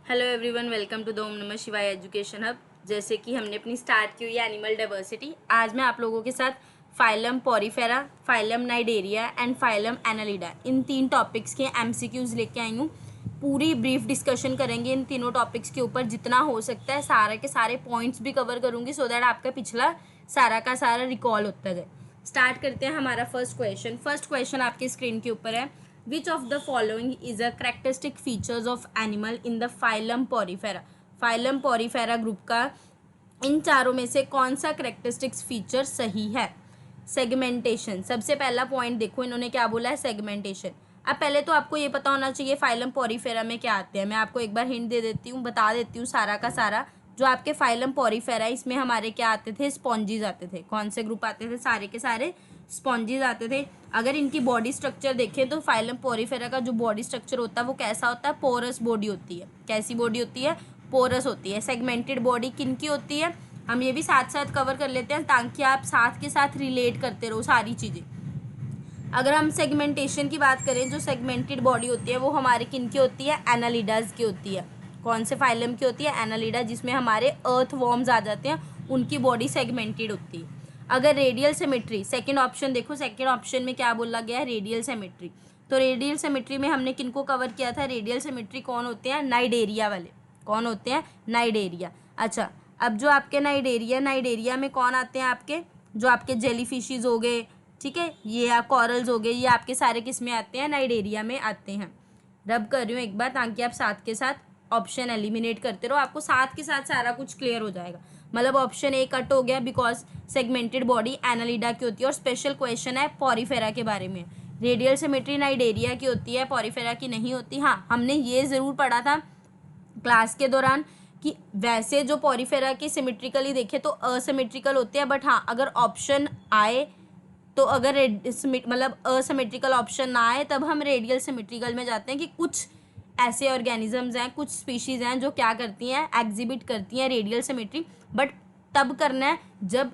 Hello everyone, welcome to the Om Namah Shivaya education hub. जैसे कि हमने अपनी स्टार्ट की हुई है एनिमल डाइवर्सिटी, आज मैं आप लोगों के साथ phylum Porifera, phylum Cnidaria and phylum Annelida in 3 topics के एमसीक्यूज लेके आई हूँ। पूरी ब्रीफ डिस्कशन करेंगे इन तीनों टॉपिक्स के ऊपर, जितना हो सकता है सारे के सारे पॉइंट्स भी कवर करूँगी सो दैट आपका पिछला सारा का सारा रिकॉल होता जाए। स्टार्ट करते हैं हमारा फर्स्ट क्वेश्चन आपकी स्क्रीन के ऊपर है। Which of the following is a characteristic features of animal in the phylum Porifera? phylum Porifera group का इन चारों में से कौन सा करेक्टरिस्टिक्स फीचर सही है? सेगमेंटेशन, सबसे पहला पॉइंट देखो इन्होंने क्या बोला है, सेगमेंटेशन। अब पहले तो आपको ये पता होना चाहिए फाइलम पॉरीफेरा में क्या आते हैं। मैं आपको एक बार हिंट दे देती हूँ, बता देती हूँ सारा का सारा। जो आपके फाइलम पॉरीफेरा है इसमें हमारे क्या आते थे, स्पॉन्जीज आते थे। कौन से ग्रुप आते थे? सारे के सारे स्पॉन्जीज आते थे। अगर इनकी बॉडी स्ट्रक्चर देखें तो फाइलम पॉरीफेरा का जो बॉडी स्ट्रक्चर होता है वो कैसा होता है, पोरस बॉडी होती है। कैसी बॉडी होती है? पोरस होती है। सेगमेंटेड बॉडी किनकी होती है, हम ये भी साथ साथ कवर कर लेते हैं ताकि आप साथ के साथ रिलेट करते रहो सारी चीज़ें। अगर हम सेगमेंटेशन की बात करें, जो सेगमेंटेड बॉडी होती है वो हमारे किनकी होती है? एनालिडाज की होती है। कौन से फाइलम की होती है? एनालिडा, जिसमें हमारे अर्थ वॉर्म्स आ जाते हैं, उनकी बॉडी सेगमेंटेड होती है। अगर रेडियल सिमेट्री, सेकंड ऑप्शन देखो, सेकंड ऑप्शन में क्या बोला गया है? Radial symmetry. तो रेडियल सिमेट्री में हमने किनको कवर किया था? रेडियल सिमेट्री कौन होते हैं? नाइडेरिया वाले। कौन होते हैं? नाइडेरिया। अच्छा, अब जो आपके नाइडेरिया में कौन आते हैं? आपके जो आपके जेली फिशीज हो गए, ठीक है, ये कॉरल्स हो गए, ये आपके सारे किस में आते हैं? नाइडेरिया में आते हैं। रब कर रही हूँ एक बार ताकि आप साथ के साथ ऑप्शन एलिमिनेट करते रहो, आपको साथ के साथ सारा कुछ क्लियर हो जाएगा। मतलब ऑप्शन ए कट हो गया बिकॉज सेगमेंटेड बॉडी एनालिडा की होती है। और स्पेशल क्वेश्चन है पॉरीफेरा के बारे में। रेडियल सिमेट्री नाइडेरिया की होती है, पॉरीफेरा की नहीं होती। हाँ, हमने ये ज़रूर पढ़ा था क्लास के दौरान कि वैसे जो पॉरीफेरा की सिमेट्रिकली देखे तो असिमेट्रिकल होते हैं, बट हाँ अगर ऑप्शन आए तो अगर मतलब असिमेट्रिकल ऑप्शन ना आए तब हम रेडियल सिमेट्रिकल में जाते हैं कि कुछ ऐसे ऑर्गेनिजम्स हैं, कुछ स्पीशीज़ हैं जो क्या करती हैं, एग्जिबिट करती हैं रेडियल सिमेट्री। बट तब करना है जब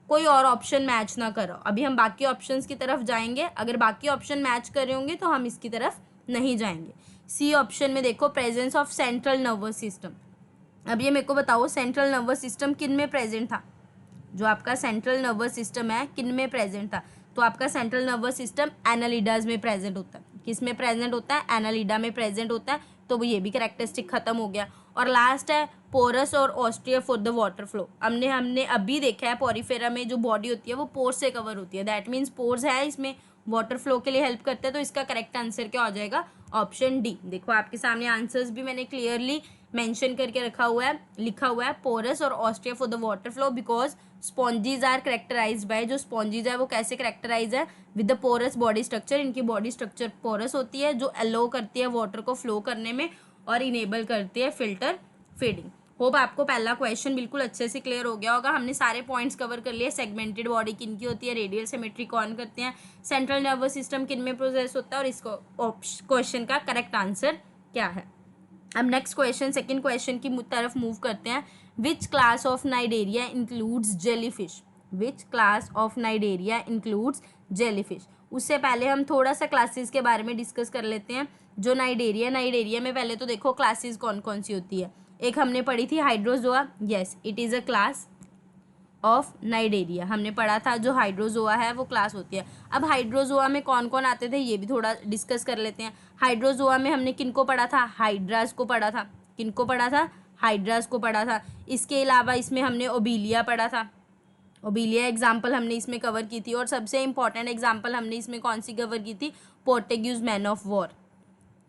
कोई और ऑप्शन मैच ना करो। अभी हम बाकी ऑप्शंस की तरफ जाएंगे, अगर बाकी ऑप्शन मैच कर रहे होंगे तो हम इसकी तरफ नहीं जाएंगे। सी ऑप्शन में देखो, presence of central nervous system. अब ये मेरे को बताओ, सेंट्रल नर्वस सिस्टम किन में प्रेजेंट था? जो आपका सेंट्रल नर्वस सिस्टम है किन में प्रेजेंट था? तो आपका सेंट्रल नर्वस सिस्टम एनालिडाज में प्रेजेंट होता है। किस में प्रेजेंट होता है? एनालिडा में प्रेजेंट होता है। तो वो ये भी कैरेक्टरिस्टिक खत्म हो गया। और लास्ट है पोरस और ostia for the water flow. हमने अभी देखा है पॉरीफेरा में जो बॉडी होती है वो पोर्स से कवर होती है। दैट मीन्स पोर्स है इसमें, वाटर फ्लो के लिए हेल्प करते हैं। तो इसका करेक्ट आंसर क्या हो जाएगा? Option D. देखो आपके सामने आंसर्स भी मैंने क्लियरली मेंशन करके रखा हुआ है, लिखा हुआ है पोरस और ostia for the water flow because sponges are characterised by, जो स्पॉन्जीज है वो कैसे करेक्टराइज है? With the porous body structure. इनकी बॉडी स्ट्रक्चर पोरस होती है जो अलो करती है वाटर को फ्लो करने में और इनेबल करती है फिल्टर फीडिंग। होप आपको पहला क्वेश्चन बिल्कुल अच्छे से क्लियर हो गया होगा। हमने सारे पॉइंट्स कवर कर लिए। सेगमेंटेड बॉडी किन की होती है, रेडियल सिमेट्री कौन करते हैं, सेंट्रल नर्वस सिस्टम किन में प्रोसेस होता है, और इसको क्वेश्चन का करेक्ट आंसर क्या है। अब नेक्स्ट क्वेश्चन, सेकंड क्वेश्चन की तरफ मूव करते हैं। Which class of Cnidaria includes jellyfish? Which class of Cnidaria includes jellyfish? उससे पहले हम थोड़ा सा क्लासेस के बारे में डिस्कस कर लेते हैं। जो नाइडेरिया में पहले तो देखो क्लासेस कौन कौन सी होती है। एक हमने पढ़ी थी Hydrozoa, yes it is a class of Cnidaria. हमने पढ़ा था जो हाइड्रोजोआ है वो क्लास होती है। अब हाइड्रोजोआ में कौन कौन आते थे ये भी थोड़ा डिस्कस कर लेते हैं। हाइड्रोजोआ में हमने किनको पढ़ा था? हाइड्रास को पढ़ा था। किनको पढ़ा था? हाइड्रास को पढ़ा था। इसके अलावा इसमें हमने ओबीलिया पढ़ा था। ओबीलिया एग्जाम्पल हमने इसमें कवर की थी। और सबसे इंपॉर्टेंट एग्जाम्पल हमने इसमें कौन सी कवर की थी? पोर्टेग्यूज मैन ऑफ वॉर।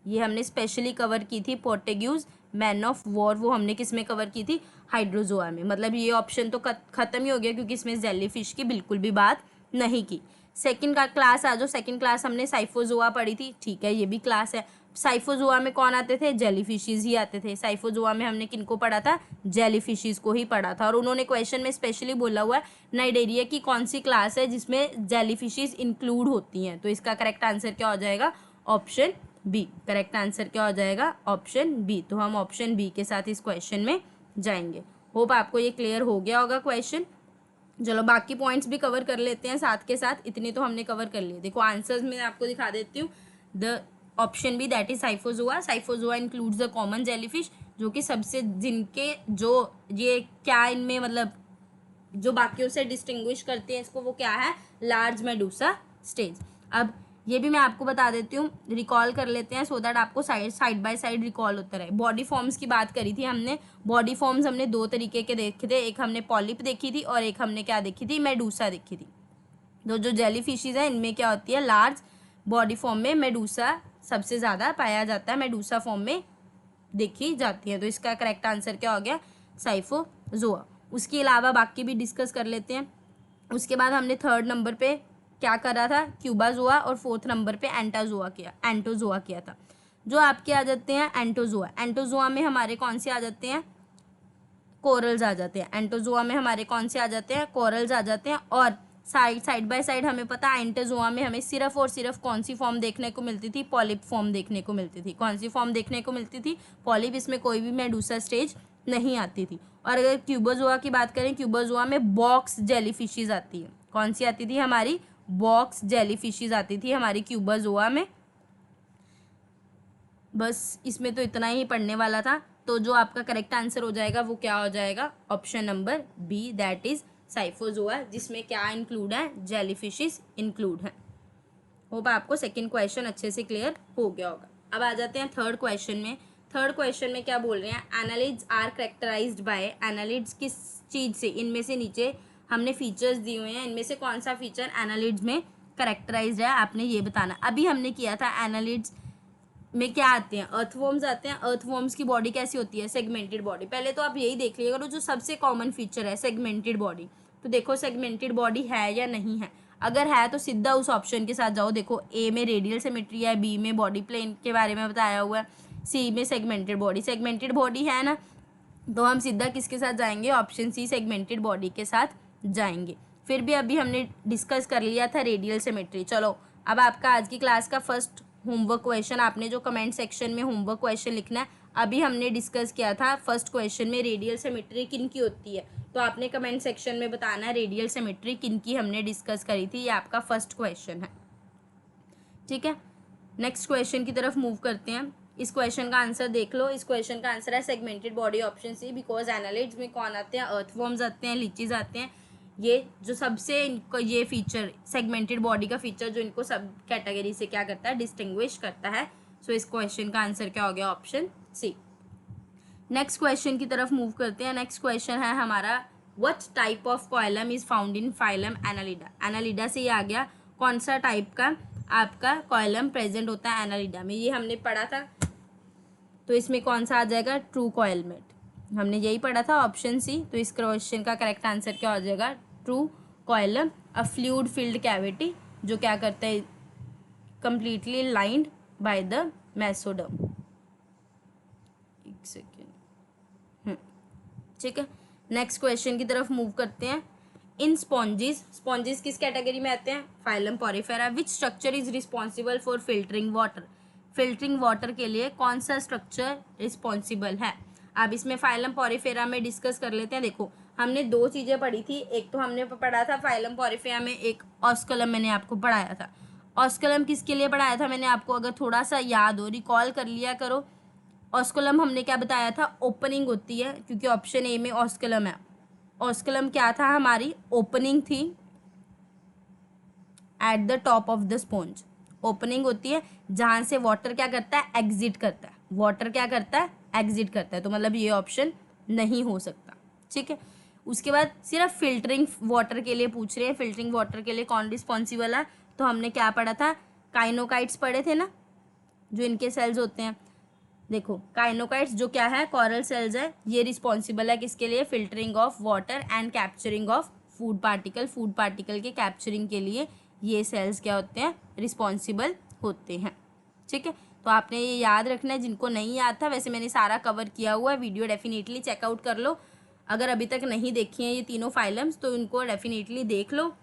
ये हमने स्पेशली कवर की थी, पोर्टेग्यूज मैन ऑफ वॉर। वो हमने किस में कवर की थी? हाइड्रोजोआ में। मतलब ये ऑप्शन तो खत्म ही हो गया क्योंकि इसमें जेलीफिश की बिल्कुल भी बात नहीं की। सेकंड का क्लास आ जाओ। सेकंड क्लास हमने साइफोजोआ पढ़ी थी, ठीक है, ये भी क्लास है। साइफोजोआ में कौन आते थे? जेलीफिशीज ही आते थे। साइफोजोआ में हमने किनको पढ़ा था? जेलीफिशीज को ही पढ़ा था। और उन्होंने क्वेश्चन में स्पेशली बोला हुआ है नाइडेरिया की कौन सी क्लास है जिसमें जेलीफिशीज इंक्लूड होती हैं। तो इसका करेक्ट आंसर क्या हो जाएगा? Option B. करेक्ट आंसर क्या हो जाएगा? Option B. तो हम ऑप्शन बी के साथ इस क्वेश्चन में जाएंगे। होप आपको ये क्लियर हो गया होगा क्वेश्चन। चलो बाकी पॉइंट्स भी कवर कर लेते हैं साथ के साथ। इतनी तो हमने कवर कर लिए। देखो आंसर्स में आपको दिखा देती हूँ। The option B that is scyphozoa. Scyphozoa includes the common jellyfish जो कि सबसे जिनके जो ये क्या इनमें मतलब जो बाकियों से डिस्टिंग्विश करते हैं इसको, वो क्या है, लार्ज मेडूसा स्टेज। अब ये भी मैं आपको बता देती हूँ, रिकॉल कर लेते हैं सो दैट आपको साइड बाय साइड रिकॉल होता रहे। बॉडी फॉर्म्स की बात करी थी हमने। बॉडी फॉर्म्स हमने दो तरीके के देखे थे, एक हमने पॉलिप देखी थी और एक हमने क्या देखी थी, मेडूसा देखी थी। तो जो जेली फिशीज है इनमें क्या होती है, लार्ज बॉडी फॉर्म में मेडूसा सबसे ज़्यादा पाया जाता है, मेडूसा फॉर्म में देखी जाती है। तो इसका करेक्ट आंसर क्या हो गया, साइफोजोआ। उसके अलावा बाकी भी डिस्कस कर लेते हैं। उसके बाद हमने थर्ड नंबर पे क्या करा था, क्यूबाजोआ, और फोर्थ नंबर पे एंटोजोआ किया था। जो आपके आ जाते हैं एंटोजोआ, एंटोजोआ में हमारे कौन से आ जाते हैं, कोरल्स आ जाते हैं। एंटोजोआ में हमारे कौन से आ जाते हैं, कोरल्स आ जाते हैं। और साइड बाय साइड हमें पता है एंटोजोआ में हमें सिर्फ और सिर्फ कौन सी फॉर्म देखने को मिलती थी, पॉलिप फॉर्म देखने को मिलती थी। कौन सी फॉर्म देखने को मिलती थी, पॉलिप। इसमें कोई भी मेडूसा स्टेज नहीं आती थी। और अगर क्यूबाजोआ की बात करें, क्यूबाजोआ में बॉक्स जेलीफिशीज आती है। कौन सी आती थी हमारी, बॉक्स जेलीफिशीज आती थी हमारी क्यूबाजोआ में। बस इसमें तो इतना ही पढ़ने वाला था। तो जो आपका करेक्ट आंसर हो जाएगा वो क्या हो जाएगा, option number B, that is scyphozoa, जिसमें क्या इंक्लूड है, जेलीफिशेस इंक्लूड है। होप आपको सेकंड क्वेश्चन अच्छे से क्लियर हो गया होगा। अब आ जाते हैं थर्ड क्वेश्चन में। थर्ड क्वेश्चन में क्या बोल रहे हैं, annelids are characterized by, annelids किस चीज़ से, इनमें से नीचे हमने फीचर्स दिए हुए हैं, इनमें से कौन सा फीचर एनालिड्स में कैरेक्टराइज्ड है, आपने ये बताना। अभी हमने किया था एनालिड्स में क्या आते हैं, अर्थवॉर्म्स आते हैं। अर्थवॉर्म्स की बॉडी कैसी होती है, सेगमेंटेड बॉडी। पहले तो आप यही देख लिया करो जो सबसे कॉमन फीचर है, सेगमेंटेड बॉडी। तो देखो सेगमेंटेड बॉडी है या नहीं है, अगर है तो सीधा उस ऑप्शन के साथ जाओ। देखो ए में रेडियल सिमेट्री है, बी में बॉडी प्लेन के बारे में बताया हुआ है, सी में सेगमेंटेड बॉडी है ना, तो हम सीधा किसके साथ जाएंगे, ऑप्शन सी, सेगमेंटेड बॉडी के साथ जाएंगे। फिर भी अभी हमने डिस्कस कर लिया था रेडियल सिमेट्री। चलो अब आपका आज की क्लास का फर्स्ट होमवर्क क्वेश्चन, आपने जो कमेंट सेक्शन में होमवर्क क्वेश्चन लिखना है, अभी हमने डिस्कस किया था फर्स्ट क्वेश्चन में रेडियल सिमेट्री किन की होती है, तो आपने कमेंट सेक्शन में बताना है रेडियल सिमेट्री किन की हमने डिस्कस करी थी। ये आपका फर्स्ट क्वेश्चन है, ठीक है। नेक्स्ट क्वेश्चन की तरफ मूव करते हैं। इस क्वेश्चन का आंसर देख लो। इस क्वेश्चन का आंसर है segmented body, option C, because annelids में कौन आते हैं, अर्थवॉर्म्स आते हैं, लीचीज आते हैं। ये जो सबसे इनको ये फीचर सेगमेंटेड बॉडी का फीचर जो इनको सब कैटेगरी से क्या करता है, डिस्टिंग्विश करता है। सो इस क्वेश्चन का आंसर क्या हो गया, ऑप्शन सी। नेक्स्ट क्वेश्चन की तरफ मूव करते हैं। नेक्स्ट क्वेश्चन है हमारा, what type of column is found in phylum Annelida. Annelida से ये आ गया, कौन सा टाइप का आपका कॉलम प्रेजेंट होता है एनालिडा में, ये हमने पढ़ा था। तो इसमें कौन सा आ जाएगा, ट्रू कॉइलमेट, हमने यही पढ़ा था, ऑप्शन सी। तो इस क्वेश्चन का करेक्ट आंसर क्या हो जाएगा, true coelom, a fluid filled cavity जो क्या करता है, completely lined by the mesoderm. एक सेकेंड, ठीक है। नेक्स्ट क्वेश्चन की तरफ मूव करते हैं। इन स्पॉन्जिस किस कैटेगरी में आते हैं, phylum Porifera. Which structure is responsible for filtering water, filtering water के लिए कौन सा स्ट्रक्चर रिस्पॉन्सिबल है। अब इसमें फाइलम पॉरीफेरा में डिस्कस कर लेते हैं। देखो हमने दो चीज़ें पढ़ी थी, एक तो हमने पढ़ा था फाइलम पॉरीफेरा में एक ऑस्कलम मैंने आपको पढ़ाया था। ऑस्कलम किसके लिए पढ़ाया था मैंने आपको, अगर थोड़ा सा याद हो, रिकॉल कर लिया करो। ऑस्कलम हमने क्या बताया था, ओपनिंग होती है, क्योंकि ऑप्शन ए में ऑस्कलम है। ऑस्कलम क्या था, हमारी ओपनिंग थी at the top of the sponge. Opening होती है जहाँ से वाटर क्या करता है, एग्जिट करता है। वाटर क्या करता है, एग्जिट करता है। तो मतलब ये ऑप्शन नहीं हो सकता, ठीक है। उसके बाद सिर्फ फिल्टरिंग वाटर के लिए पूछ रहे हैं, फिल्टरिंग वाटर के लिए कौन रिस्पॉन्सिबल है। तो हमने क्या पढ़ा था, काइनोकाइट्स पढ़े थे ना, जो इनके सेल्स होते हैं। देखो काइनोकाइट्स जो क्या है, कॉरल सेल्स है, ये रिस्पॉन्सिबल है किसके लिए, filtering of water and capturing of food particle. Food particle के कैप्चरिंग के लिए ये सेल्स क्या होते हैं, रिस्पॉन्सिबल होते हैं, ठीक है। तो आपने ये याद रखना है, जिनको नहीं याद था, वैसे मैंने सारा कवर किया हुआ है, वीडियो डेफिनेटली चेकआउट कर लो। अगर अभी तक नहीं देखी हैं ये तीनों फाइलम्स तो इनको डेफिनेटली देख लो,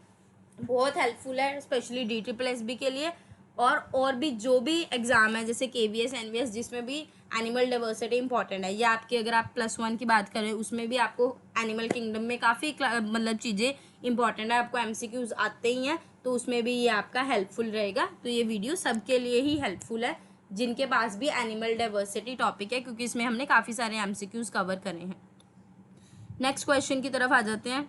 बहुत हेल्पफुल है, स्पेशली DSSB के लिए। और भी जो भी एग्ज़ाम है जैसे KVS NVS जिसमें भी एनिमल डाइवर्सिटी इंपॉर्टेंट है, या आपकी अगर आप +1 की बात करें उसमें भी आपको एनिमल किंगडम में काफ़ी मतलब चीज़ें इंपॉर्टेंट है, आपको MCQs आते ही हैं, तो उसमें भी ये आपका हेल्पफुल रहेगा। तो ये वीडियो सबके लिए ही हेल्पफुल है, जिनके पास भी एनिमल डाइवर्सिटी टॉपिक है, क्योंकि इसमें हमने काफ़ी सारे एमसीक्यूज कवर करे हैं। नेक्स्ट क्वेश्चन की तरफ आ जाते हैं।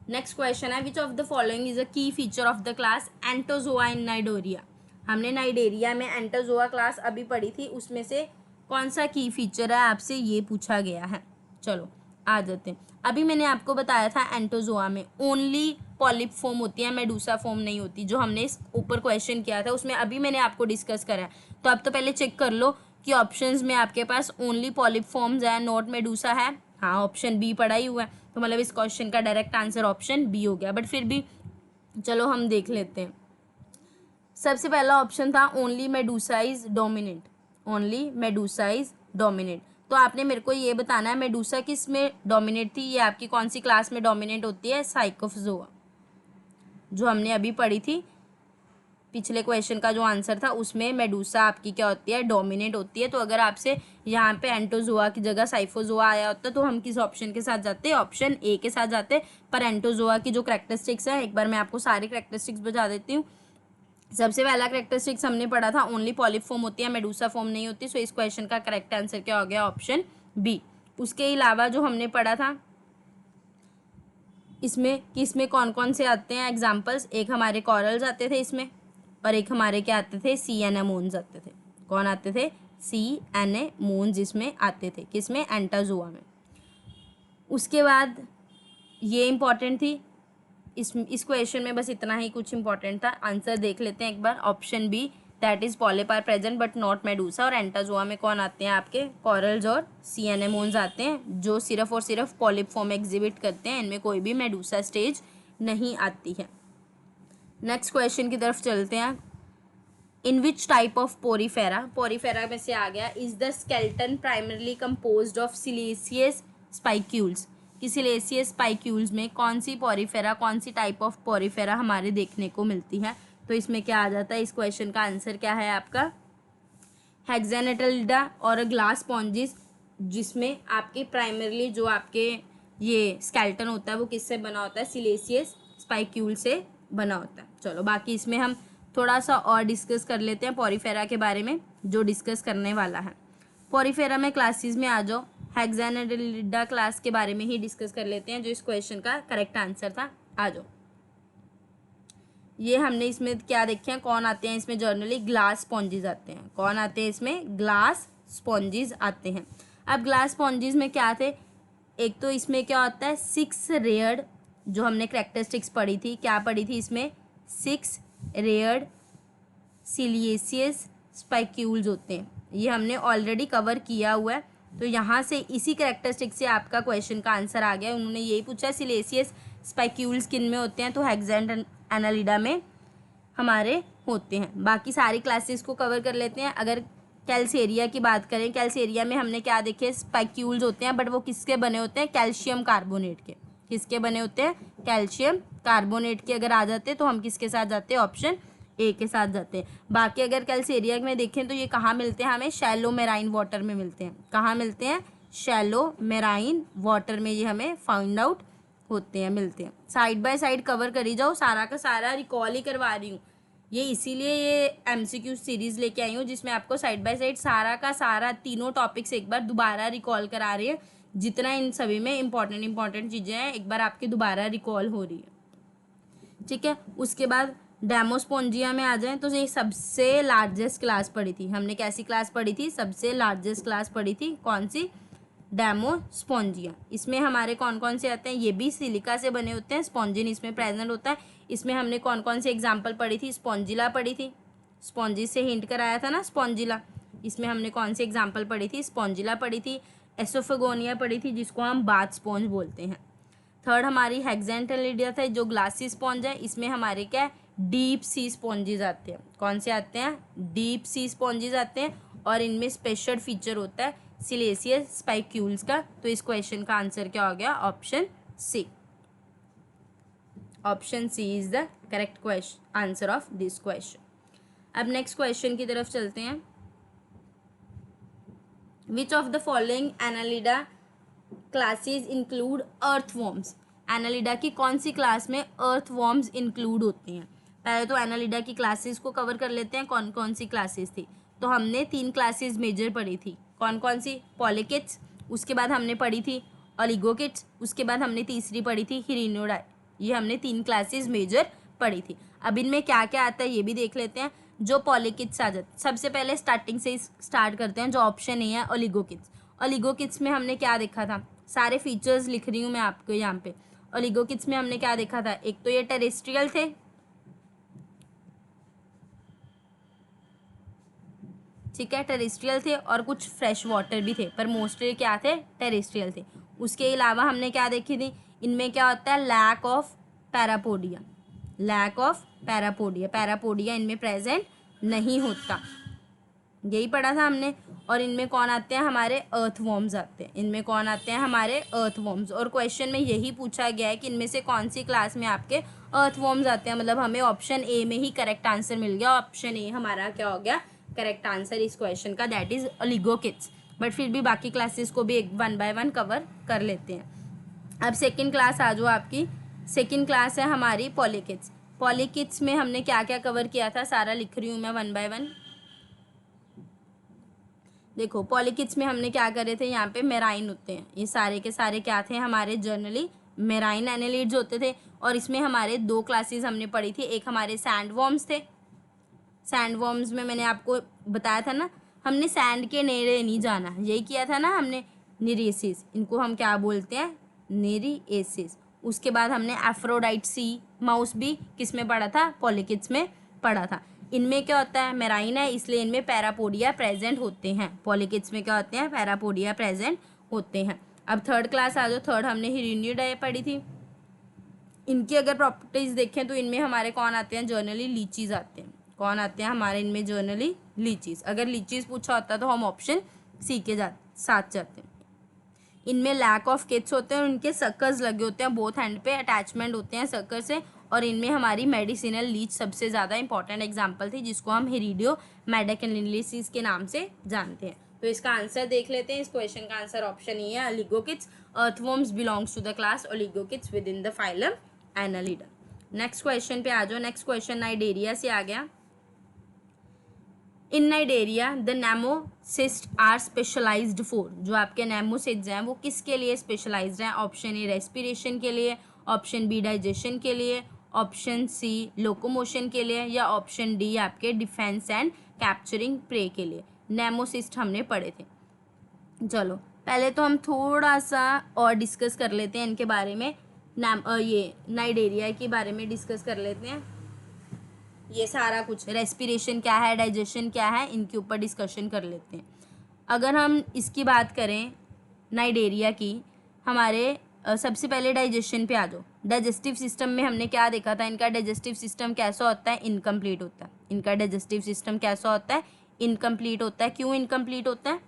नेक्स्ट क्वेश्चन है विच of the following is a की फीचर ऑफ द क्लास एंटोजोआ इन नाइडोरिया। हमने नाइडेरिया में एंटोजोआ क्लास अभी पढ़ी थी, उसमें से कौन सा की फीचर है आपसे ये पूछा गया है। चलो आ जाते हैं। अभी मैंने आपको बताया था एंटोजोआ में ओनली पॉलिप फॉर्म होती है, मेडूसा फॉर्म नहीं होती, जो हमने इस ऊपर क्वेश्चन किया था उसमें अभी मैंने आपको डिस्कस करा है। तो अब तो पहले चेक कर लो कि ऑप्शंस में आपके पास ओनली पॉलिप फॉर्म्स है, नॉट मेडूसा है। हाँ, ऑप्शन बी पढ़ा ही हुआ है, तो मतलब इस क्वेश्चन का डायरेक्ट आंसर ऑप्शन बी हो गया। बट फिर भी चलो हम देख लेते हैं। सबसे पहला ऑप्शन था only Medusa is dominant, only Medusa is dominant. तो आपने मेरे को ये बताना है मेडूसा किस में डोमिनेट थी, ये आपकी कौन सी क्लास में डोमिनेट होती है, साइकोफजोआ, जो हमने अभी पढ़ी थी। पिछले क्वेश्चन का जो आंसर था उसमें मेडूसा आपकी क्या होती है, डोमिनेट होती है। तो अगर आपसे यहाँ पे एंटोजोआ की जगह साइफोजोआ आया होता तो हम किस ऑप्शन के साथ जाते, ऑप्शन ए के साथ जाते। पर एंटोजोआ की जो करैक्टरिस्टिक्स है, एक बार मैं आपको सारी करैक्टरिस्टिक्स बता देती हूँ। सबसे पहला करैक्टरिस्टिक्स हमने पढ़ा था ओनली पॉलिप फॉर्म होती है, मेडूसा फॉर्म नहीं होती। सो इस क्वेश्चन का करेक्ट आंसर क्या हो गया, ऑप्शन बी। उसके अलावा जो हमने पढ़ा था इसमें कि इसमें कौन कौन से आते हैं एग्जाम्पल्स, एक हमारे कॉरल्स आते थे इसमें, और एक हमारे क्या आते थे, सी एनेमोन्स आते थे। कौन आते थे, सी एनेमोन्स इसमें आते थे, किसमें, एंटोजोआ में। उसके बाद ये इंपॉर्टेंट थी, इस क्वेश्चन में बस इतना ही कुछ इंपॉर्टेंट था। आंसर देख लेते हैं एक बार, option B that is polyp are present but not medusa. और एंटाजोआ में कौन आते हैं आपके, कॉरल्स और सी एनेमोन्स आते हैं, जो सिर्फ और सिर्फ पॉलिप फॉर्म एग्जिबिट करते हैं, इनमें कोई भी मेडूसा स्टेज नहीं आती है। नेक्स्ट क्वेश्चन की तरफ चलते हैं। In which type of Porifera, Porifera में से आ गया, is the skeleton primarily composed of siliceous spicules, कि सिलिशियस स्पाइक्यूल्स में कौन सी पोरीफेरा, कौन सी टाइप ऑफ पोरीफेरा हमारे देखने को मिलती है। तो इसमें क्या आ जाता है, इस क्वेश्चन का आंसर क्या है आपका, हेक्सानेटलिडा और ग्लास स्पॉन्जिस, जिसमें आपके प्राइमरली जो आपके ये स्केल्टन होता है वो किससे बना होता है, सिलिशियस स्पाइक्यूल से बना होता है। चलो बाकी इसमें हम थोड़ा सा और डिस्कस कर लेते हैं पोरीफेरा के बारे में, जो डिस्कस करने वाला है। पोरीफेरा में क्लासेस में आ जाओ, हेक्सानेटलिडा क्लास के बारे में ही डिस्कस कर लेते हैं, जो इस क्वेश्चन का करेक्ट आंसर था। आ जाओ, ये हमने इसमें क्या देखे हैं, कौन आते हैं इसमें, जर्नली ग्लास स्पॉन्जिस आते हैं। कौन आते हैं इसमें, ग्लास स्पॉन्जिस आते हैं। अब ग्लास स्पॉन्जिस में क्या थे, एक तो इसमें क्या होता है, 6 रेयर्ड, जो हमने करैक्टरिस्टिक्स पढ़ी थी, क्या पढ़ी थी इसमें, 6 रेयर्ड सिलिशियस स्पाइक्यूल्स होते हैं। ये हमने ऑलरेडी कवर किया हुआ है, तो यहाँ से इसी करैक्टरिस्टिक से आपका क्वेश्चन का आंसर आ गया। उन्होंने यही पूछा सिलिशियस स्पाइक्यूल्स किन में होते हैं, तो हेक्सानेटलिडा में हमारे होते हैं। बाकी सारी क्लासेस को कवर कर लेते हैं। अगर कैल्सेरिया की बात करें, कैल्सेरिया में हमने क्या देखे, स्पाइक्यूल्स होते हैं, बट वो किसके बने होते हैं, कैल्शियम कार्बोनेट के। किसके बने होते हैं, कैल्शियम कार्बोनेट के। अगर आ जाते तो हम किसके साथ जाते हैं, ऑप्शन ए के साथ जाते हैं। बाकी अगर कैल्सेरिया में देखें तो ये कहाँ मिलते हैं, हमें शैलो मेराइन वाटर में मिलते हैं। कहाँ मिलते हैं, शैलो मेराइन वाटर में ये हमें फाइंड आउट होते हैं, मिलते हैं। साइड बाय साइड कवर करी जाओ, सारा का सारा रिकॉल ही करवा रही हूँ, ये इसीलिए ये एमसीक्यू सीरीज लेके आई हूँ, जिसमें आपको साइड बाय साइड सारा का सारा तीनों टॉपिक्स एक बार दोबारा रिकॉल करा रही है। जितना इन सभी में इंपॉर्टेंट चीज़ें हैं एक बार आपकी दोबारा रिकॉल हो रही है, ठीक है। उसके बाद डेमोस्पोंजिया में आ जाए तो ये सबसे लार्जेस्ट क्लास पढ़ी थी हमने, कैसी क्लास पढ़ी थी, सबसे लार्जेस्ट क्लास पढ़ी थी, कौन सी, डेमोस्पोंजिया। इसमें हमारे कौन कौन से आते हैं, ये भी सिलिका से बने होते हैं, स्पॉन्जिन इसमें प्रेजेंट होता है। इसमें हमने कौन कौन से एग्जाम्पल पढ़ी थी, स्पॉन्जिला पढ़ी थी, स्पॉन्जिस से हिंट कराया था ना स्पॉन्जिला। इसमें हमने कौन सी एग्जाम्पल पढ़ी थी, स्पॉन्जिला पढ़ी थी, एसोफेगोनिया पढ़ी थी, जिसको हम बाथ स्पॉन्ज बोलते हैं। थर्ड हमारी हेक्सानेटलिडा था, जो ग्लासी स्पॉन्ज है। इसमें हमारे क्या डीप सी स्पॉन्जिस आते हैं। कौन से आते हैं, डीप सी स्पॉन्जिस आते हैं, और इनमें स्पेशल फीचर होता है सिलिशियस स्पाइक्यूल्स का। तो इस क्वेश्चन का आंसर क्या हो गया, option C. Option C is the correct question answer of this question. अब नेक्स्ट क्वेश्चन की तरफ चलते हैं। Which of the following annelida classes include earthworms, annelida की कौन सी क्लास में अर्थवॉर्म्स इंक्लूड होती हैं। पहले तो एनालिडा की क्लासेस को कवर कर लेते हैं, कौन कौन सी क्लासेस थी। तो हमने 3 क्लासेस मेजर पढ़ी थी, कौन कौन सी? पॉलीकिड्स, उसके बाद हमने पढ़ी थी ओलिगोकिड्स, उसके बाद हमने तीसरी पढ़ी थी हिरिनोडाई। ये हमने 3 क्लासेस मेजर पढ़ी थी। अब इनमें क्या क्या आता है ये भी देख लेते हैं। जो पॉलीकिड्स आ जाते, सबसे पहले स्टार्टिंग से ही स्टार्ट करते हैं। जो ऑप्शन ए है ओलिगोकिड्स। ओलिगोकिड्स में हमने क्या देखा था? सारे फीचर्स लिख रही हूँ मैं आपको यहाँ पे। ओलिगोकिड्स में हमने क्या देखा था? एक तो ये टेरेस्ट्रियल थे, ठीक है, टेरेस्ट्रियल थे, और कुछ फ्रेश वाटर भी थे, पर मोस्टली क्या थे? टेरेस्ट्रियल थे। उसके अलावा हमने क्या देखी थी? इनमें क्या होता है? Lack of parapodia, lack of parapodia, parapodia इनमें प्रेजेंट नहीं होता, यही पढ़ा था हमने। और इनमें कौन आते हैं? हमारे अर्थवॉर्म्स आते हैं। इनमें कौन आते हैं? हमारे अर्थवॉर्म्स। और क्वेश्चन में यही पूछा गया है कि इनमें से कौन सी क्लास में आपके अर्थवॉर्म्स आते हैं, मतलब हमें ऑप्शन ए में ही करेक्ट आंसर मिल गया। ऑप्शन ए हमारा क्या हो गया? करेक्ट आंसर इस क्वेश्चन का, दैट इज ओलिगोकिड्स। बट फिर भी बाकी क्लासेस को भी एक 1 बाय 1 कवर कर लेते हैं। अब सेकेंड क्लास आ जाओ आपकी। सेकेंड क्लास है हमारी पॉलीकिड्स। पॉलीकिड्स में हमने क्या क्या कवर किया था, सारा लिख रही हूँ मैं 1 बाय 1। देखो पॉलीकिड्स में हमने क्या करे थे, यहाँ पे मेराइन होते हैं, ये सारे के सारे क्या थे? हमारे जर्नली मेराइन एनालिड्स होते थे। और इसमें हमारे 2 क्लासेस हमने पढ़ी थी। एक हमारे सैंडवॉर्म्स थे। सैंडवॉर्म्स में मैंने आपको बताया था ना, हमने सैंड के नेड़े नहीं जाना, यही किया था ना हमने। निरेसिस, इनको हम क्या बोलते हैं? नेरिएसिस। उसके बाद हमने एफ्रोडाइट सी माउस भी किस में पढ़ा था? पॉलीकिड्स में पढ़ा था। इनमें क्या होता है? मेराइन है, इसलिए इनमें पैरापोडिया प्रेजेंट होते हैं। पॉलीकिड्स में क्या होते हैं? पैरापोडिया प्रेजेंट होते हैं। अब थर्ड क्लास आ जाओ। थर्ड हमने हिरिनिडाई पढ़ी थी। इनकी अगर प्रॉपर्टीज देखें तो इनमें हमारे कौन आते हैं? जर्नली लीचीज आते हैं। कौन आते हैं हमारे इनमें? जर्नली लीचीज। अगर लीचीज पूछा होता तो हम ऑप्शन सी के साथ जाते हैं। इनमें लैक ऑफ किड्स होते हैं और इनके सर्कल्स लगे होते हैं, बोथ हैंड पे अटैचमेंट होते हैं सर्कल से। और इनमें हमारी मेडिसिनल लीच सबसे ज़्यादा इंपॉर्टेंट एग्जाम्पल थी, जिसको हम हिरिडियो मेडिकलिसिस के नाम से जानते हैं। तो इसका आंसर देख लेते हैं। इस क्वेश्चन का आंसर ऑप्शन ई है, oligochaetes. Earthworms belongs to the class oligochaetes within the phylum Annelida. Next question पे आ जाओ। नेक्स्ट क्वेश्चन नाइडेरिया से आ गया। In Cnidaria the nematocyst are specialised for. जो आपके नेमोसिस्ट हैं वो किसके लिए स्पेशलाइज्ड हैं? ऑप्शन ए रेस्पिरेशन के लिए, ऑप्शन बी डाइजेशन के लिए, ऑप्शन सी लोकोमोशन के लिए, या ऑप्शन डी आपके डिफेंस एंड कैप्चरिंग प्रे के लिए। नेमोसिस्ट हमने पढ़े थे। चलो पहले तो हम थोड़ा सा और डिस्कस कर लेते हैं इनके बारे में। ये नाइडेरिया के बारे में डिस्कस कर लेते हैं। ये सारा कुछ रेस्पिरेशन क्या है, डाइजेशन क्या है, इनके ऊपर डिस्कशन कर लेते हैं। अगर हम इसकी बात करें नाइडेरिया की, हमारे सबसे पहले डाइजेशन पे आ जाओ। डाइजेस्टिव सिस्टम में हमने क्या देखा था? इनका डाइजेस्टिव सिस्टम कैसा होता है? इनकम्प्लीट होता है। इनका डाइजेस्टिव सिस्टम कैसा होता है? इनकम्प्लीट होता है। क्यों इनकम्प्लीट होता है?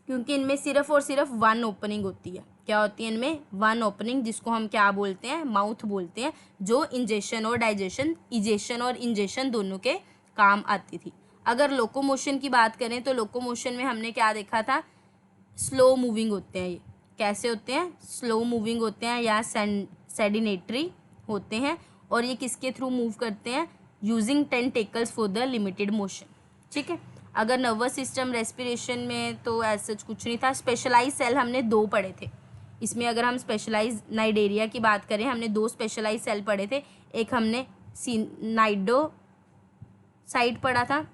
क्योंकि इनमें सिर्फ और सिर्फ 1 ओपनिंग होती है। क्या होती है इनमें? 1 ओपनिंग, जिसको हम क्या बोलते हैं? माउथ बोलते हैं, जो इंजेशन और डाइजेशन, इजेशन और इंजेशन दोनों के काम आती थी। अगर लोकोमोशन की बात करें तो लोकोमोशन में हमने क्या देखा था? स्लो मूविंग होते हैं। ये कैसे होते हैं? स्लो मूविंग होते हैं या सेडिनेटरी होते हैं। और ये किसके थ्रू मूव करते हैं? Using tentacles for the limited motion. ठीक है। अगर नर्वस सिस्टम रेस्पिरेशन में तो ऐसा कुछ नहीं था। स्पेशलाइज सेल हमने 2 पढ़े थे इसमें। अगर हम स्पेशलाइज नाइडेरिया की बात करें, हमने 2 स्पेशलाइज सेल पढ़े थे। एक हमने नाइडोसाइट पढ़ा था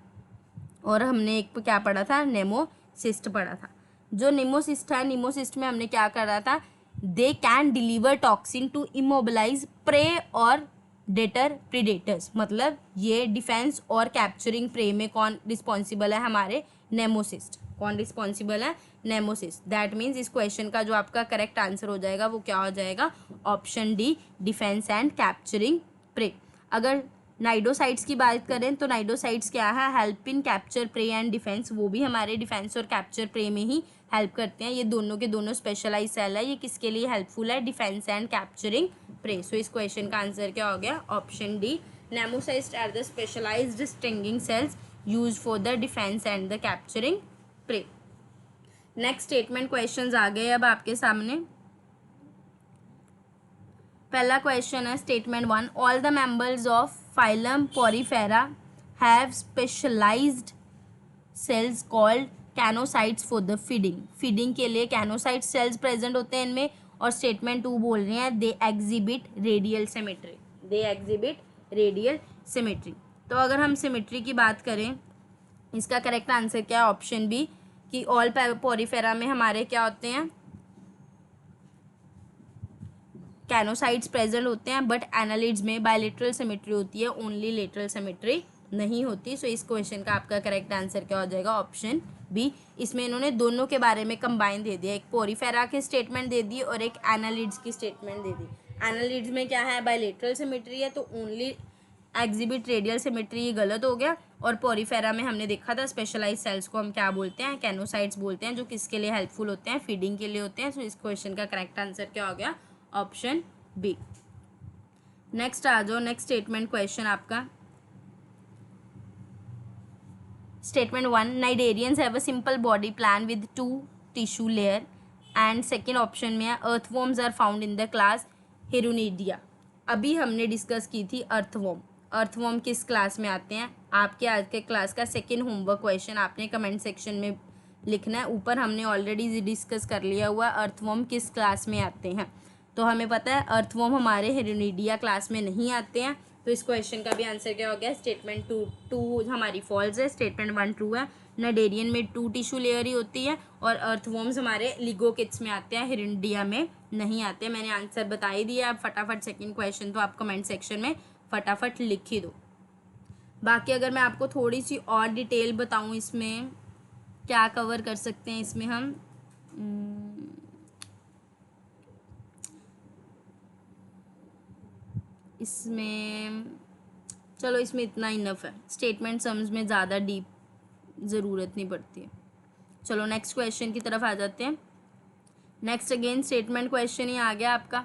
और हमने एक क्या पढ़ा था? नेमोसिस्ट पढ़ा था। जो नेमोसिस्ट है, नेमोसिस्ट में हमने क्या करा था? They can deliver toxin to immobilize prey और डेटर प्रीडेटर्स। मतलब ये डिफेंस और कैप्चरिंग प्रे में कौन रिस्पॉन्सिबल है? हमारे नेमोसिस्ट। कौन रिस्पॉन्सिबल है? नेमोसिस्ट। दैट मीन्स इस क्वेश्चन का जो आपका करेक्ट आंसर हो जाएगा वो क्या हो जाएगा? Option D, defence and capturing prey. अगर नाइडोसाइट्स की बात करें तो नाइडोसाइट्स क्या है? Help in capture prey and defence. वो भी हमारे डिफेंस और कैप्चर प्रे में ही हेल्प करते हैं। ये दोनों के दोनों स्पेशलाइज सेल है। ये किसके लिए हेल्पफुल है? Defence and capturing prey. So इस क्वेश्चन का आंसर क्या हो गया? Option D, nematocytes are the specialised stinging cells used for the defence and the capturing prey. Next statement questions आ गए अब आपके सामने। पहला क्वेश्चन है statement 1, all the members of phylum Porifera have specialised cells called choanocytes for the feeding. Feeding के लिए कैनोसाइट cells present होते हैं इनमें। और स्टेटमेंट 2 बोल रहे हैं they exhibit radial symmetry, they exhibit radial symmetry. तो अगर हम सिमेट्री की बात करें, इसका करेक्ट आंसर क्या है? ऑप्शन बी, कि ऑल पोरीफेरा में हमारे क्या होते हैं, कैनोसाइट्स प्रेजेंट होते हैं, बट एनालिड्स में बायलेटरल सिमेट्री होती है, ओनली लेटरल सिमेट्री नहीं होती। सो इस क्वेश्चन का आपका करेक्ट आंसर क्या हो जाएगा? Option B. इसमें इन्होंने दोनों के बारे में कंबाइन दे दिया, एक पोरीफेरा की स्टेटमेंट दे दी और एक एनालिड्स की स्टेटमेंट दे दी। एनालिड्स में क्या है? बायलेटरल सिमेट्री है, तो ओनली एग्जिबिट रेडियल सिमेट्री, ये गलत हो गया। और पोरीफेरा में हमने देखा था स्पेशलाइज सेल्स को हम क्या बोलते हैं? कैनोसाइट्स बोलते हैं, जो किसके लिए हेल्पफुल होते हैं? फीडिंग के लिए होते हैं। सो इस क्वेश्चन का करेक्ट आंसर क्या हो गया? Option B. नेक्स्ट आ जाओ, नेक्स्ट स्टेटमेंट क्वेश्चन आपका statement 1, cnidarians have a simple body plan with 2 tissue layer. And second option में है earthworms are found in the class हिरुनिडिया। अभी हमने डिस्कस की थी अर्थवॉर्म। अर्थवॉर्म किस क्लास में आते हैं? आपके आज के क्लास का सेकेंड होमवर्क क्वेश्चन आपने कमेंट सेक्शन में लिखना है। ऊपर हमने ऑलरेडी डिस्कस कर लिया हुआ अर्थवॉर्म किस क्लास में आते हैं। तो हमें पता है अर्थवॉर्म हमारे हिरुनिडिया क्लास में नहीं आते हैं। तो इस क्वेश्चन का भी आंसर क्या हो गया? स्टेटमेंट टू हमारी फॉल्स है, स्टेटमेंट 1 ट्रू है। नाइडेरियन में 2 टिश्यू लेयर ही होती है और अर्थवॉर्म्स हमारे लिगोकिड्स में आते हैं, हिरुनिडिया में नहीं आते। मैंने आंसर बता ही दिया। आप फटाफट सेकंड क्वेश्चन तो आप कमेंट सेक्शन में फटाफट लिख ही दो। बाकी अगर मैं आपको थोड़ी सी और डिटेल बताऊँ इसमें क्या कवर कर सकते हैं, इसमें हम इसमें चलो इसमें इतना इनफ है। स्टेटमेंट सम्स में ज़्यादा डीप ज़रूरत नहीं पड़ती है। चलो नेक्स्ट क्वेश्चन की तरफ आ जाते हैं। नेक्स्ट अगेन स्टेटमेंट क्वेश्चन ही आ गया आपका।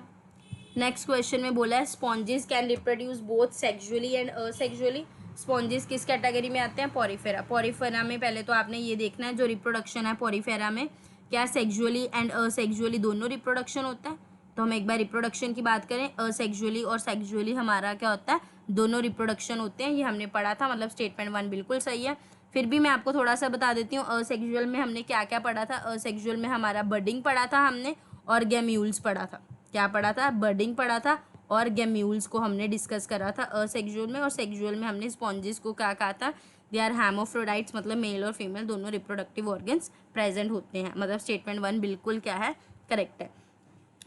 नेक्स्ट क्वेश्चन में बोला है sponges can reproduce both sexually and asexually. Sponges किस कैटेगरी में आते हैं? पोरीफेरा। पोरीफेरा में पहले तो आपने ये देखना है जो रिप्रोडक्शन है पोरीफेरा में, क्या सेक्सुअली एंड असेक्सुअली दोनों रिप्रोडक्शन होता है? तो हम एक बार रिप्रोडक्शन की बात करें, असेक्सुअली और सेक्सुअली हमारा क्या होता है? दोनों रिप्रोडक्शन होते हैं। ये हमने पढ़ा था, मतलब स्टेटमेंट 1 बिल्कुल सही है। फिर भी मैं आपको थोड़ा सा बता देती हूँ, असेक्सुअल में हमने क्या क्या पढ़ा था। असेक्सुअल में हमारा बडिंग पढ़ा था हमने और गैम्यूल्स पढ़ा था। क्या पढ़ा था? बडिंग पढ़ा था और गैम्यूल्स को हमने डिस्कस करा था असेक्सुअल में। और सेक्सुअल में हमने स्पॉन्जेस को क्या कहा था? दे आर हैमोफ्रोडाइट्स, मतलब मेल और फीमेल दोनों रिप्रोडक्टिव ऑर्गन्स प्रेजेंट होते हैं। मतलब स्टेटमेंट 1 बिल्कुल क्या है? करेक्ट है।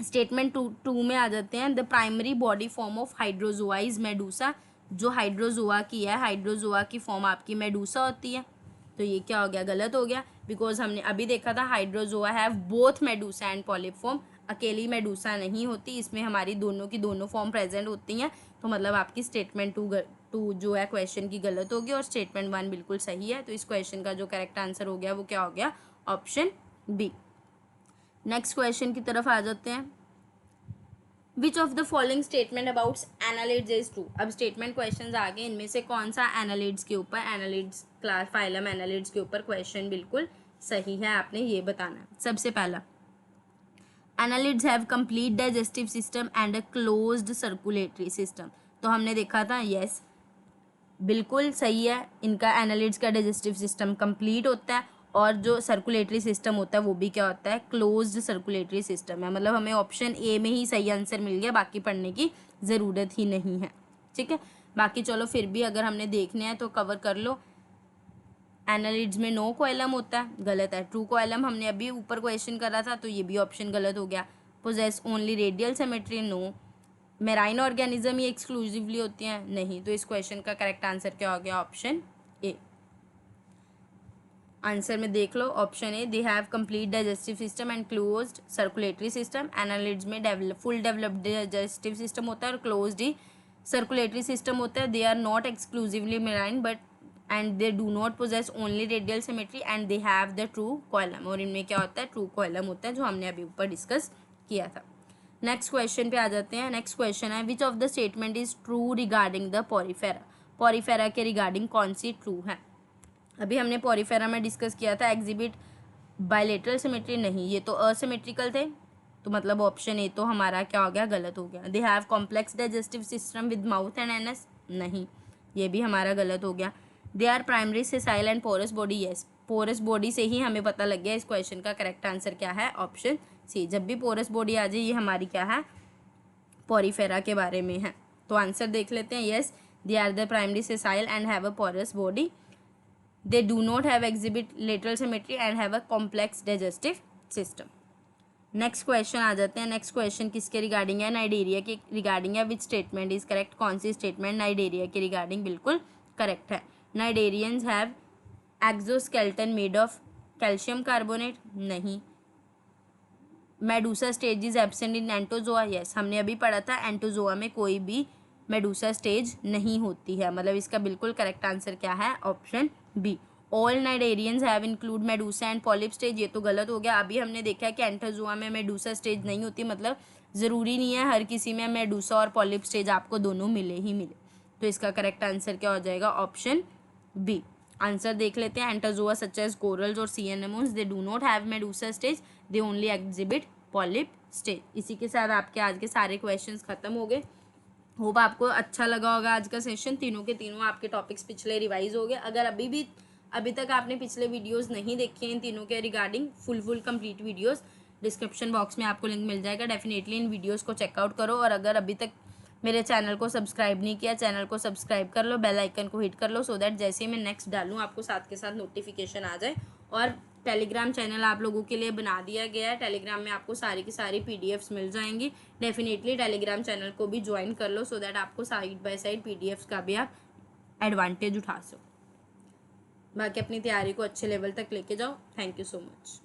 स्टेटमेंट टू में आ जाते हैं। The primary body form of Hydrozoa is Medusa. जो हाइड्रोजोआ की है, हाइड्रोजोआ की फॉर्म आपकी मेडूसा होती है। तो ये क्या हो गया? गलत हो गया, बिकॉज हमने अभी देखा था Hydrozoa have both Medusa and polyp form. अकेली मेडूसा नहीं होती, इसमें हमारी दोनों की दोनों फॉर्म प्रेजेंट होती हैं। तो मतलब आपकी स्टेटमेंट टू जो है क्वेश्चन की गलत होगी और स्टेटमेंट 1 बिल्कुल सही है। तो इस क्वेश्चन का जो करेक्ट आंसर हो गया वो क्या हो गया? Option B. नेक्स्ट क्वेश्चन की तरफ आ जाते हैं। Which of the following statement about annelids is true. अब स्टेटमेंट क्वेश्चन आ गए, इनमें से कौन सा एनालिड्स के ऊपर, एनालिड्स क्लास फाइलम एनालिड्स के ऊपर क्वेश्चन बिल्कुल सही है, आपने ये बताना है। सबसे पहला, annelids have complete digestive system and a closed circulatory system. तो हमने देखा था यस बिल्कुल सही है, इनका एनालिड्स का डाइजेस्टिव सिस्टम कंप्लीट होता है और जो सर्कुलेटरी सिस्टम होता है वो भी क्या होता है? क्लोज्ड सर्कुलेटरी सिस्टम है। मतलब हमें ऑप्शन ए में ही सही आंसर मिल गया, बाकी पढ़ने की ज़रूरत ही नहीं है। ठीक है, बाकी चलो फिर भी अगर हमने देखने हैं तो कवर कर लो। एनालिड्स में नो कोएलम होता है, गलत है। ट्रू कोएलम हमने अभी ऊपर क्वेश्चन करा था, तो ये भी ऑप्शन गलत हो गया। Possess only radial symmetry, no. Marine organism ही एक्सक्लूसिवली होती हैं, नहीं। तो इस क्वेश्चन का करेक्ट आंसर क्या हो गया? Option A. आंसर में देख लो, option A, they have complete digestive system and closed circulatory system. Annelids में फुल डेवलप्ड डाइजेस्टिव सिस्टम होता है और क्लोज्ड ही सर्कुलेटरी सिस्टम होता है। They are not exclusively marine but and they do not possess only radial symmetry and they have the true coelom. और इनमें क्या होता है? ट्रू कोएलम होता है, जो हमने अभी ऊपर डिस्कस किया था। नेक्स्ट क्वेश्चन पे आ जाते हैं। नेक्स्ट क्वेश्चन है, विच of the statement is true regarding the Porifera. Porifera के रिगार्डिंग कौन सी ट्रू है? अभी हमने पोरीफेरा में डिस्कस किया था एग्जिबिट बायलेटरल सिमेट्री, नहीं, ये तो असिमेट्रिकल थे। तो मतलब ऑप्शन ए तो हमारा क्या हो गया? गलत हो गया। They have complex digestive system with mouth and anus, नहीं, ये भी हमारा गलत हो गया। They are primary sessile and porous body, yes, porous body से ही हमें पता लग गया इस क्वेश्चन का करेक्ट आंसर क्या है, ऑप्शन सी। जब भी पोरस बॉडी आ जाए ये हमारी क्या है, पॉरीफेरा के बारे में है। तो आंसर देख लेते हैं। Yes, they are the primary sessile and have a porous body. They do not have exhibit lateral symmetry and have a complex digestive system. Next question आ जाते हैं। नेक्स्ट क्वेश्चन किसके रिगार्डिंग है, नाइडेरिया के regarding है। Which statement is correct, कौन सी statement Cnidaria के रिगार्डिंग बिल्कुल करेक्ट है। Cnidarians have exoskeleton made of calcium carbonate, नहीं। Medusa stage is absent in Anthozoa, yes, हमने अभी पढ़ा था एंटोजोआ में कोई भी मेडूसा स्टेज नहीं होती है, मतलब इसका बिल्कुल करेक्ट आंसर क्या है, option B. All cnidarians have include medusa and polyp stage, ये तो गलत हो गया। अभी हमने देखा है कि एंटोजोआ में मेडूसा स्टेज नहीं होती, मतलब ज़रूरी नहीं है हर किसी में मेडूसा और पॉलिप स्टेज आपको दोनों मिले ही मिले। तो इसका करेक्ट आंसर क्या हो जाएगा, ऑप्शन बी। आंसर देख लेते हैं। एंटोजोआ सच एज कोरल्स और sea anemones, they do not have medusa stage, they only exhibit polyp stage. इसी के साथ आपके आज के सारे क्वेश्चंस खत्म हो गए। होप आपको अच्छा लगा होगा आज का सेशन। तीनों के तीनों आपके टॉपिक्स पिछले रिवाइज हो गए। अगर अभी तक आपने पिछले वीडियोस नहीं देखे इन तीनों के regarding full complete videos, description box में आपको लिंक मिल जाएगा, डेफिनेटली इन वीडियोस को चेकआउट करो। और अगर अभी तक मेरे चैनल को सब्सक्राइब नहीं किया, चैनल को सब्सक्राइब कर लो, बेल आइकन को हिट कर लो, सो दैट जैसे ही मैं नेक्स्ट डालूँ आपको साथ के साथ नोटिफिकेशन आ जाए। और टेलीग्राम चैनल आप लोगों के लिए बना दिया गया है, टेलीग्राम में आपको सारी की सारी पीडीएफ्स मिल जाएंगी। डेफिनेटली टेलीग्राम चैनल को भी ज्वाइन कर लो, सो दैट आपको साइड बाय साइड पीडीएफ्स का भी आप एडवांटेज उठा सको। बाकी अपनी तैयारी को अच्छे लेवल तक लेके जाओ। Thank you so much.